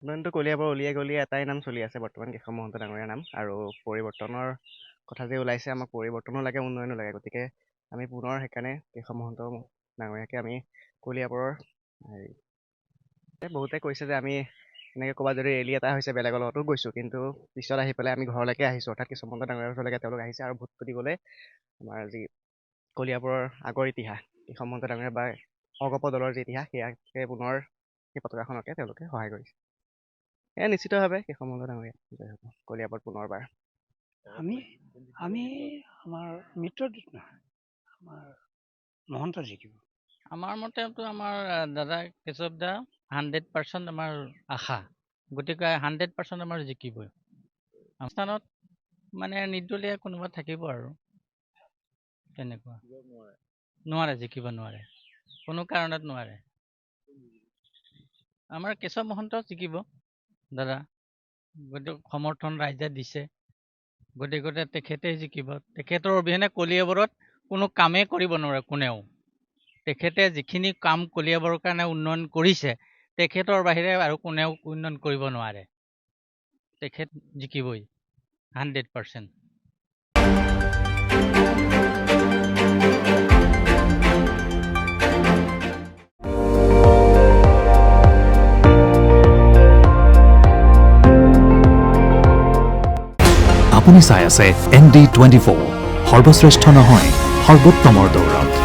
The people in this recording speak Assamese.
উন্নয়নটো কলিয়াবৰ উলিয়াই গলিয়াই এটাই নাম চলি আছে বৰ্তমান কেশৱ মহন্ত ডাঙৰীয়াৰ নাম আৰু পৰিৱৰ্তনৰ কথা যে ওলাইছে আমাক পৰিৱৰ্তনো লাগে উন্নয়নো লাগে গতিকে আমি পুনৰ সেইকাৰণে কেশৱ মহন্ত ডাঙৰীয়াকে আমি কলিয়াবৰৰ হেৰি বহুতে কৈছে যে আমি এনেকৈ ক'ৰবাত যদি ৰেলী এটা হৈছে বেলেগৰ লগতো গৈছোঁ কিন্তু পিছত আহি পেলাই আমি ঘৰলৈকে আহিছোঁ অৰ্থাৎ কেশৱ মহন্ত ডাঙৰীয়াৰ ওচৰলৈকে তেওঁলোক আহিছে আৰু ভোটটো দিবলৈ আমাৰ যি কলিয়াবৰৰ আগৰ ইতিহাস কেশৱ মহন্ত ডাঙৰীয়া বা অগপ দলৰ যি ইতিহাস সেয়াকে পুনৰ সেই পতাকাখনকে তেওঁলোকে সহায় কৰিছে এয়া নিশ্চিতভাৱে কেশৱ মহন্ত ডাঙৰীয়া জয় হ'ব কলিয়াবৰত পুনৰবাৰ আমি আমি আমাৰ মিত্ৰদূত নহয় আমাৰ মহন্ত জিকিব। আমাৰ মতেতো আমাৰ দাদা কেশৱ দা 100% আমাৰ আশা গতিকে 100% আমাৰ জিকিবই স্থানত মানে নিৰ্দলীয় কোনোবা থাকিব আৰু তেনেকুৱা নোৱাৰে জিকিব নোৱাৰে কোনো কাৰণত নোৱাৰে আমাৰ কেশৱ মহন্ত জিকিব দাদা গতিকে সমৰ্থন ৰাইজে দিছে গতিকে তেখেতে জিকিব তেখেতৰ অবিহনে কলিয়াবৰত কোনো কামেই কৰিব নোৱাৰে কোনেও তেখেতে যিখিনি কাম কলিয়াবৰৰ কাৰণে উন্নয়ন কৰিছে তেখেতৰ বাহিৰে আৰু কোনেও উন্নয়ন কৰিব নোৱাৰে তেখেত জিকিবই 100%। আপুনি চাই আছে ND24 সৰ্বশ্ৰেষ্ঠ নহয় সৰ্বোত্তমৰ দৌৰত।